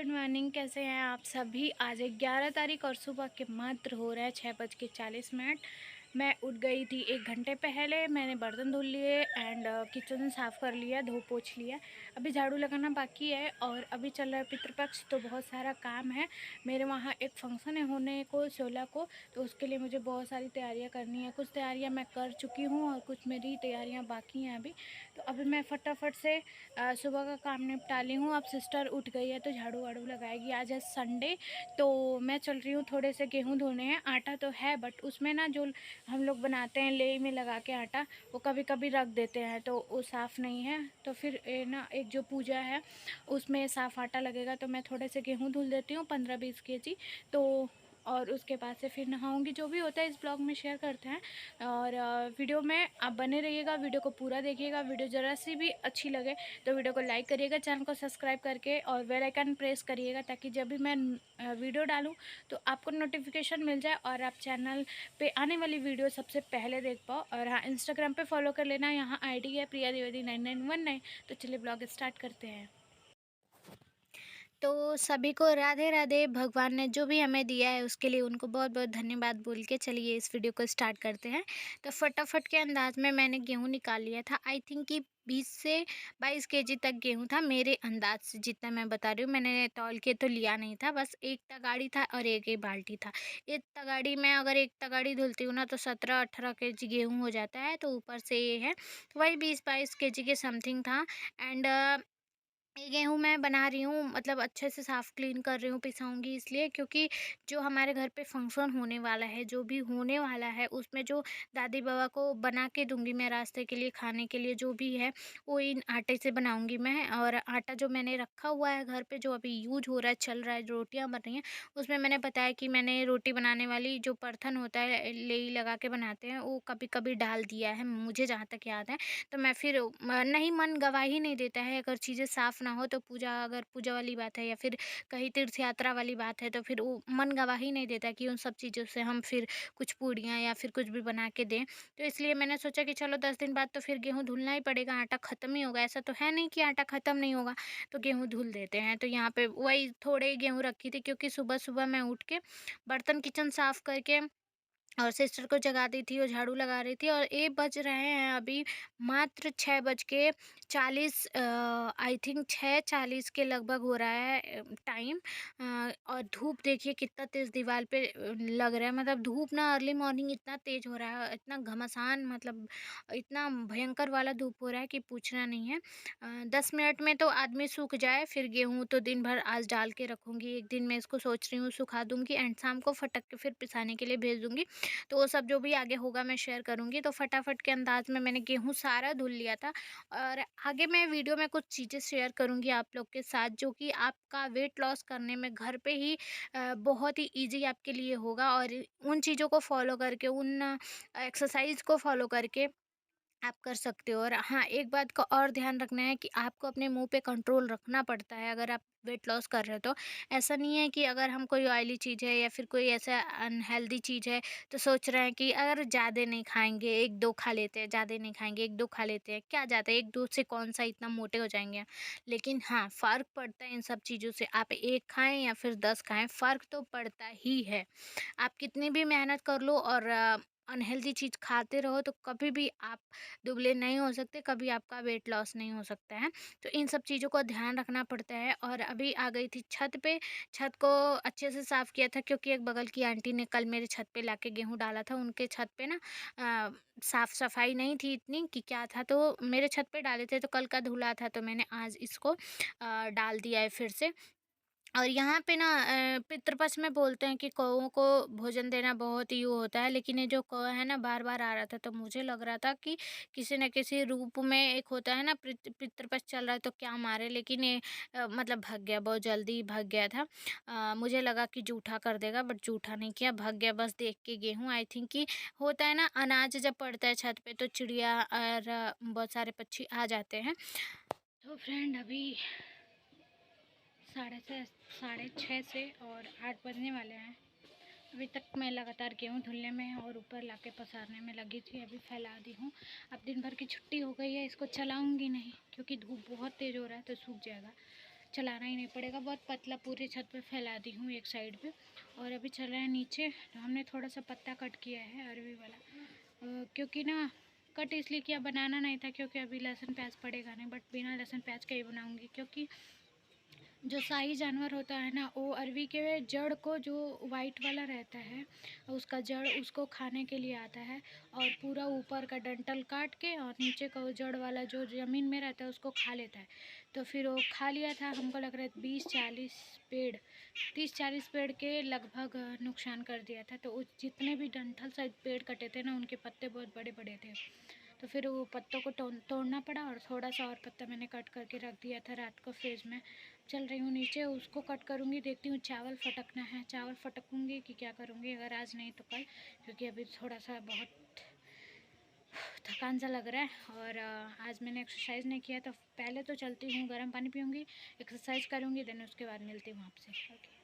Good morning. कैसे हैं आप सभी। आज 11 तारीख और सुबह के मात्र हो रहे हैं 6:40। मैं उठ गई थी 1 घंटे पहले। मैंने बर्तन धुल लिए एंड किचन साफ़ कर लिया, धो पोछ लिया। अभी झाड़ू लगाना बाकी है और अभी चल रहा है पितृपक्ष, तो बहुत सारा काम है। मेरे वहाँ एक फंक्शन है होने को 16 को, तो उसके लिए मुझे बहुत सारी तैयारियाँ करनी है। कुछ तैयारियाँ मैं कर चुकी हूँ और कुछ मेरी तैयारियाँ बाकी हैं अभी। तो अभी मैं फटाफट से सुबह का काम निपटा ली हूँ। अब सिस्टर उठ गई है तो झाड़ू वाड़ू लगाएगी। आज है संडे, तो मैं चल रही हूँ, थोड़े से गेहूँ धोने हैं। आटा तो है बट उसमें ना जो हम लोग बनाते हैं लेई में लगा के आटा, वो कभी कभी रख देते हैं तो वो साफ़ नहीं है। तो फिर ना एक जो पूजा है उसमें साफ़ आटा लगेगा, तो मैं थोड़े से गेहूँ धुल देती हूँ 15-20 केजी। तो और उसके बाद से फिर नहाऊंगी। जो भी होता है इस ब्लॉग में शेयर करते हैं। और वीडियो में आप बने रहिएगा, वीडियो को पूरा देखिएगा। वीडियो ज़रा सी भी अच्छी लगे तो वीडियो को लाइक करिएगा, चैनल को सब्सक्राइब करके और बेल आइकन प्रेस करिएगा, ताकि जब भी मैं वीडियो डालूं तो आपको नोटिफिकेशन मिल जाए और आप चैनल पे आने वाली वीडियो सबसे पहले देख पाओ। और हाँ, इंस्टाग्राम पे फॉलो कर लेना, यहाँ आईडी है प्रिया द्विवेदी 9919। तो चलिए ब्लॉग स्टार्ट करते हैं। तो सभी को राधे राधे। भगवान ने जो भी हमें दिया है उसके लिए उनको बहुत बहुत धन्यवाद बोल के चलिए इस वीडियो को स्टार्ट करते हैं। तो फटाफट के अंदाज में मैंने गेहूँ निकाल लिया था। आई थिंक कि 20 से 22 केजी तक गेहूँ था मेरे अंदाज से, जितना मैं बता रही हूँ। मैंने तौल के तो लिया नहीं था, बस एक तगाड़ी था और एक ही बाल्टी था। एक तगाड़ी में अगर एक तगाड़ी धुलती हूँ ना तो 17-18 केजी गेहूँ हो जाता है। तो ऊपर से ये है, तो वही 20-22 केजी के समथिंग था। एंड ये गेहूँ मैं बना रही हूँ, मतलब अच्छे से साफ़ क्लीन कर रही हूँ, पिसाऊँगी इसलिए क्योंकि जो हमारे घर पे फंक्शन होने वाला है, जो भी होने वाला है, उसमें जो दादी बाबा को बना के दूँगी मैं रास्ते के लिए, खाने के लिए जो भी है, वो इन आटे से बनाऊँगी मैं। और आटा जो मैंने रखा हुआ है घर पे, जो अभी यूज़ हो रहा है, चल रहा है, जो रोटियाँ बन रही हैं, उसमें मैंने बताया कि मैंने रोटी बनाने वाली जो बर्तन होता है, लेई लगा के बनाते हैं, वो कभी-कभी डाल दिया है, मुझे जहाँ तक याद है। तो मैं फिर नहीं, मन गवाही नहीं देता है अगर चीज़ें साफ़ ना हो तो। अगर पूजा वाली बात है या फिर कहीं तीर्थ यात्रा वाली बात है तो फिर वो मन गवाही नहीं देता कि उन सब चीज़ों से हम फिर कुछ पूड़ियाँ या फिर कुछ भी बना के दें। तो इसलिए मैंने सोचा कि चलो 10 दिन बाद तो फिर गेहूँ धुलना ही पड़ेगा, आटा ख़त्म ही होगा। ऐसा तो है नहीं कि आटा ख़त्म नहीं होगा, तो गेहूँ धुल देते हैं। तो यहाँ पे वही थोड़े गेहूँ रखी थी, क्योंकि सुबह-सुबह मैं उठ के बर्तन किचन साफ़ करके और सिस्टर को जगा दी थी, वो झाड़ू लगा रही थी। और ये बज रहे हैं अभी मात्र 6:40। आई थिंक 6:40 के लगभग हो रहा है टाइम। और धूप देखिए कितना तेज़ दीवार पे लग रहा है। मतलब धूप ना अर्ली मॉर्निंग इतना तेज़ हो रहा है, इतना घमासान, मतलब इतना भयंकर वाला धूप हो रहा है कि पूछना नहीं है। 10 मिनट में तो आदमी सूख जाए। फिर गेहूँ तो दिन भर आज डाल के रखूँगी, एक दिन मैं इसको सोच रही हूँ सुखा दूँगी एंड शाम को फटक के फिर पिसाने के लिए भेज दूँगी। तो वो सब जो भी आगे होगा मैं शेयर करूँगी। तो फटाफट के अंदाज में मैंने गेहूँ सारा धुल लिया था। और आगे मैं वीडियो में कुछ चीज़ें शेयर करूँगी आप लोग के साथ, जो कि आपका वेट लॉस करने में घर पे ही बहुत ही ईज़ी आपके लिए होगा। और उन चीज़ों को फ़ॉलो करके, उन एक्सरसाइज़ को फ़ॉलो करके आप कर सकते हो। और हाँ, एक बात का और ध्यान रखना है कि आपको अपने मुँह पे कंट्रोल रखना पड़ता है अगर आप वेट लॉस कर रहे हो तो। ऐसा नहीं है कि अगर हम कोई ऑयली चीज़ है या फिर कोई ऐसा अनहेल्दी चीज़ है तो सोच रहे हैं कि अगर ज़्यादा नहीं खाएँगे, 1-2 खा लेते हैं, ज़्यादा नहीं खाएँगे, 1-2 खा लेते हैं, क्या जाता है 1-2 से कौन-सा इतना मोटे हो जाएँगे। लेकिन हाँ, फ़र्क पड़ता है इन सब चीज़ों से। आप 1 खाएँ या फिर 10 खाएँ, फ़र्क तो पड़ता ही है। आप कितनी भी मेहनत कर लो और अनहेल्दी चीज़ खाते रहो तो कभी भी आप दुबले नहीं हो सकते, कभी आपका वेट लॉस नहीं हो सकता है। तो इन सब चीज़ों का ध्यान रखना पड़ता है। और अभी आ गई थी छत पे, छत को अच्छे से साफ़ किया था, क्योंकि एक बगल की आंटी ने कल मेरे छत पे लाके गेहूँ डाला था। उनके छत पे ना साफ़-सफ़ाई नहीं थी इतनी कि क्या था, तो मेरे छत पे डाले थे, तो कल का धुला था तो मैंने आज इसको डाल दिया है फिर से। और यहाँ पे ना पितृपक्ष में बोलते हैं कि कौओं को भोजन देना बहुत ही वो होता है, लेकिन ये जो कौवा है ना बार-बार आ रहा था, तो मुझे लग रहा था कि किसी न किसी रूप में, एक होता है ना पितृपक्ष चल रहा है तो क्या मारे, लेकिन ये मतलब भाग गया, बहुत जल्दी भाग गया था। मुझे लगा कि जूठा कर देगा बट जूठा नहीं किया, भाग गया बस देख के गेहूँ। आई थिंक कि होता है ना, अनाज जब पड़ता है छत पे तो चिड़िया और बहुत सारे पक्षी आ जाते हैं। तो फ्रेंड अभी 6:30 से और 8 बजने वाले हैं। अभी तक मैं लगातार गेहूँ धुलने में और ऊपर लाके पसारने में लगी थी। अभी फैला दी हूँ। अब दिन भर की छुट्टी हो गई है, इसको चलाऊँगी नहीं क्योंकि धूप बहुत तेज़ हो रहा है तो सूख जाएगा। चलाना ही नहीं पड़ेगा। बहुत पतला पूरे छत पे फैला दी हूँ एक साइड पे। और अभी चल रहा है नीचे, तो हमने थोड़ा सा पत्ता कट किया है अरवी वाला, क्योंकि ना कट इसलिए किया, बनाना नहीं था क्योंकि अभी लहसुन प्याज पड़ेगा नहीं, बट बिना लहसुन प्याज के ही बनाऊँगी। क्योंकि जो शाही जानवर होता है ना, वो अरवी के जड़ को, जो वाइट वाला रहता है उसका जड़, उसको खाने के लिए आता है। और पूरा ऊपर का डंठल काट के और नीचे का वो जड़ वाला जो ज़मीन में रहता है उसको खा लेता है। तो फिर वो खा लिया था, हमको लग रहा है 20-40 पेड़, 30-40 पेड़ के लगभग नुकसान कर दिया था। तो उस जितने भी डंठल साइड पेड़ कटे थे ना, उनके पत्ते बहुत बड़े बड़े थे। तो फिर वो पत्तों को तोड़ना पड़ा, और थोड़ा सा और पत्ता मैंने कट करके रख दिया था रात को फ्रिज में। चल रही हूँ नीचे, उसको कट करूँगी, देखती हूँ चावल फटकना है, चावल फटकूँगी कि क्या करूँगी, अगर आज नहीं तो कल, क्योंकि अभी थोड़ा सा बहुत थकान सा लग रहा है। और आज मैंने एक्सरसाइज नहीं किया, तो पहले तो चलती हूँ, गर्म पानी पीऊँगी, एक्सरसाइज करूँगी, देन उसके बाद मिलती हूँ आपसे। ओके।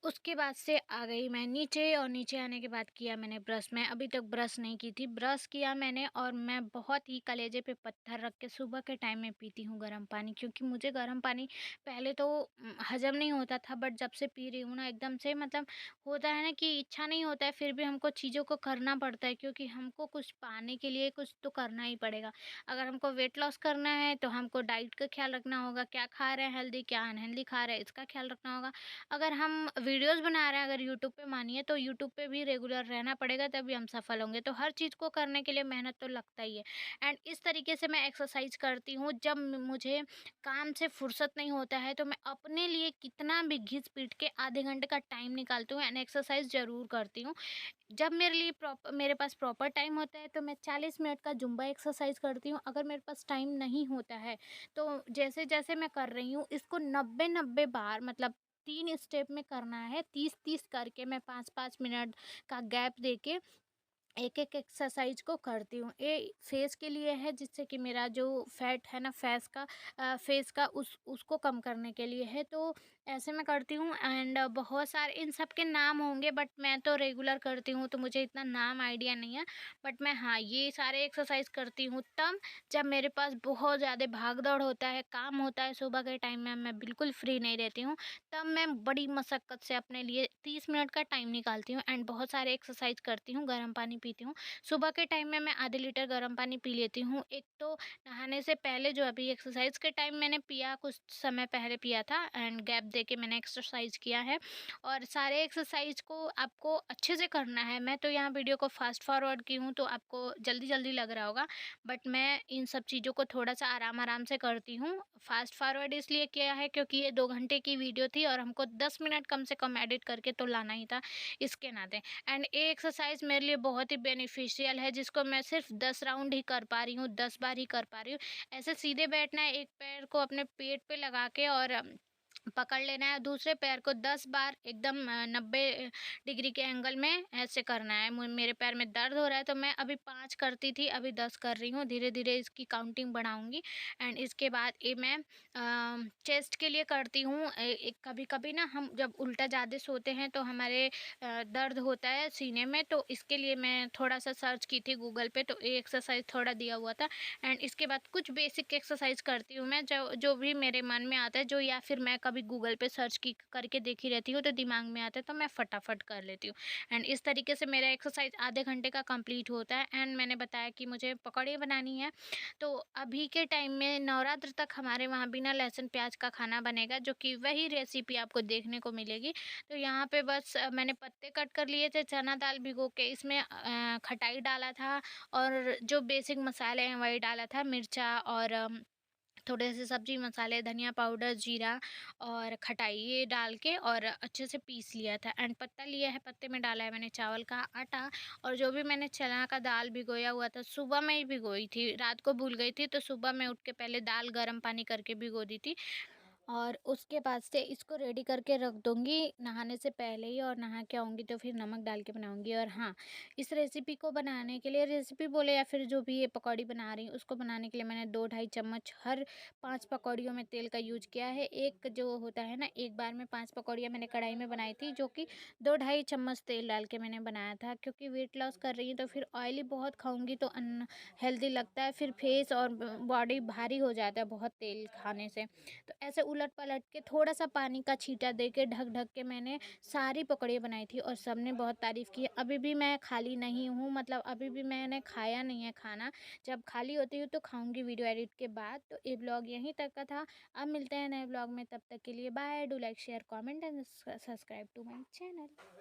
उसके बाद से आ गई मैं नीचे, और नीचे आने के बाद किया मैंने ब्रश। मैं अभी तक ब्रश नहीं की थी, ब्रश किया मैंने, और मैं बहुत ही कलेजे पे पत्थर रख के सुबह के टाइम में पीती हूँ गर्म पानी। क्योंकि मुझे गर्म पानी पहले तो हजम नहीं होता था, बट जब से पी रही हूँ ना, एकदम से मतलब होता है ना कि इच्छा नहीं होता है, फिर भी हमको चीज़ों को करना पड़ता है, क्योंकि हमको कुछ पाने के लिए कुछ तो करना ही पड़ेगा। अगर हमको वेट लॉस करना है तो हमको डाइट का ख्याल रखना होगा, क्या खा रहे हैं हेल्दी, क्या अनहेल्दी खा रहे हैं, इसका ख्याल रखना होगा। अगर हम वीडियोस बना रहे हैं, अगर यूट्यूब पे मानिए, तो यूट्यूब पे भी रेगुलर रहना पड़ेगा, तभी हम सफल होंगे। तो हर चीज़ को करने के लिए मेहनत तो लगता ही है। एंड इस तरीके से मैं एक्सरसाइज करती हूँ, जब मुझे काम से फुर्सत नहीं होता है, तो मैं अपने लिए कितना भी घिस पीट के आधे घंटे का टाइम निकालती हूँ एंड एक्सरसाइज ज़रूर करती हूँ। जब मेरे पास प्रॉपर टाइम होता है, तो मैं 40 मिनट का जुम्बा एक्सरसाइज करती हूँ। अगर मेरे पास टाइम नहीं होता है, तो जैसे जैसे मैं कर रही हूँ, इसको 90-90 बार, मतलब 3 स्टेप में करना है, 30-30 करके, मैं 5-5 मिनट का गैप देके एक-एक एक्सरसाइज को करती हूँ। ये फेस के लिए है, जिससे कि मेरा जो फैट है ना, फेस का, उसको कम करने के लिए है। तो ऐसे मैं करती हूँ। एंड बहुत सारे इन सब के नाम होंगे, बट मैं तो रेगुलर करती हूँ, तो मुझे इतना नाम आइडिया नहीं है। बट मैं, हाँ, ये सारे एक्सरसाइज करती हूँ तब जब मेरे पास बहुत ज़्यादा भाग-दौड़ होता है, काम होता है, सुबह के टाइम में मैं बिल्कुल फ्री नहीं रहती हूँ। तब मैं बड़ी मशक्कत से अपने लिए 30 मिनट का टाइम निकालती हूँ एंड बहुत सारे एक्सरसाइज करती हूँ, गर्म पानी पीती हूँ। सुबह के टाइम में मैं आधे लीटर गर्म पानी पी लेती हूँ। एक तो नहाने से पहले, जो अभी एक्सरसाइज के टाइम मैंने पिया, कुछ समय पहले पिया था, एंड गैप दे के मैंने एक्सरसाइज किया है। और सारे एक्सरसाइज को आपको अच्छे से करना है। मैं तो यहाँ वीडियो को फास्ट फॉरवर्ड की हूँ, तो आपको जल्दी जल्दी लग रहा होगा, बट मैं इन सब चीज़ों को थोड़ा सा आराम आराम से करती हूँ। फास्ट फॉरवर्ड इसलिए किया है क्योंकि ये 2 घंटे की वीडियो थी, और हमको 10 मिनट कम से कम एडिट करके तो लाना ही था, इसके नाते। एंड ये एक्सरसाइज मेरे लिए बहुत ही बेनिफिशियल है, जिसको मैं सिर्फ 10 राउंड ही कर पा रही हूँ, 10 बार ही कर पा रही हूँ। ऐसे सीधे बैठना है, एक पैर को अपने पेट पे लगा के और पकड़ लेना है, दूसरे पैर को 10 बार एकदम 90 डिग्री के एंगल में ऐसे करना है। मेरे पैर में दर्द हो रहा है, तो मैं अभी 5 करती थी, अभी 10 कर रही हूँ। धीरे धीरे इसकी काउंटिंग बढ़ाऊंगी। एंड इसके बाद ये मैं चेस्ट के लिए करती हूँ। कभी कभी ना हम जब उल्टा ज़्यादा सोते हैं, तो हमारे दर्द होता है सीने में, तो इसके लिए मैं थोड़ा सा सर्च की थी गूगल पे, तो ये एक्सरसाइज थोड़ा दिया हुआ था। एंड इसके बाद कुछ बेसिक एक्सरसाइज करती हूँ मैं, जो जो भी मेरे मन में आता है, जो या फिर मैं कभी गूगल पे सर्च की करके देखी रहती हूँ, तो दिमाग में आता है, तो मैं फटाफट कर लेती हूँ। एंड इस तरीके से मेरा एक्सरसाइज आधे घंटे का कंप्लीट होता है। एंड मैंने बताया कि मुझे पकौड़े बनानी है, तो अभी के टाइम में नवरात्र तक हमारे वहाँ बिना लहसुन प्याज का खाना बनेगा, जो कि वही रेसिपी आपको देखने को मिलेगी। तो यहाँ पे बस मैंने पत्ते कट कर लिए थे, चना दाल भिगो के, इसमें खटाई डाला था, और जो बेसिक मसाले हैं वही डाला था, मिर्चा और थोड़े से सब्जी मसाले, धनिया पाउडर, जीरा और खटाई, ये डाल के और अच्छे से पीस लिया था। एंड पत्ता लिया है, पत्ते में डाला है मैंने चावल का आटा, और जो भी मैंने चना का दाल भिगोया हुआ था, सुबह में ही भिगोई थी, रात को भूल गई थी, तो सुबह में उठ के पहले दाल गर्म पानी करके भिगो दी थी। और उसके बाद से इसको रेडी करके रख दूँगी नहाने से पहले ही, और नहा के आऊँगी तो फिर नमक डाल के बनाऊँगी। और हाँ, इस रेसिपी को बनाने के लिए, रेसिपी बोले या फिर जो भी ये पकौड़ी बना रही हूँ, उसको बनाने के लिए मैंने 2-2.5 चम्मच हर 5 पकौड़ियों में तेल का यूज़ किया है। एक जो होता है ना, एक बार में 5 पकौड़ियाँ मैंने कढ़ाई में बनाई थी, जो कि 2-2.5 चम्मच तेल डाल के मैंने बनाया था। क्योंकि वेट लॉस कर रही हूँ, तो फिर ऑयली बहुत खाऊँगी तो अनहेल्दी लगता है, फिर फेस और बॉडी भारी हो जाता है बहुत तेल खाने से। तो ऐसे उलट-पलट के थोड़ा-सा पानी का छींटा दे के ढक-ढक के मैंने सारी पकौड़ियाँ बनाई थी और सबने बहुत तारीफ़ की। अभी भी मैं खाली नहीं हूँ, मतलब अभी भी मैंने खाया नहीं है खाना। जब खाली होती हूँ तो खाऊँगी वीडियो एडिट के बाद। तो ये ब्लॉग यहीं तक का था। अब मिलते हैं नए ब्लॉग में, तब तक के लिए bye. Do like, share, comment and subscribe to my channel.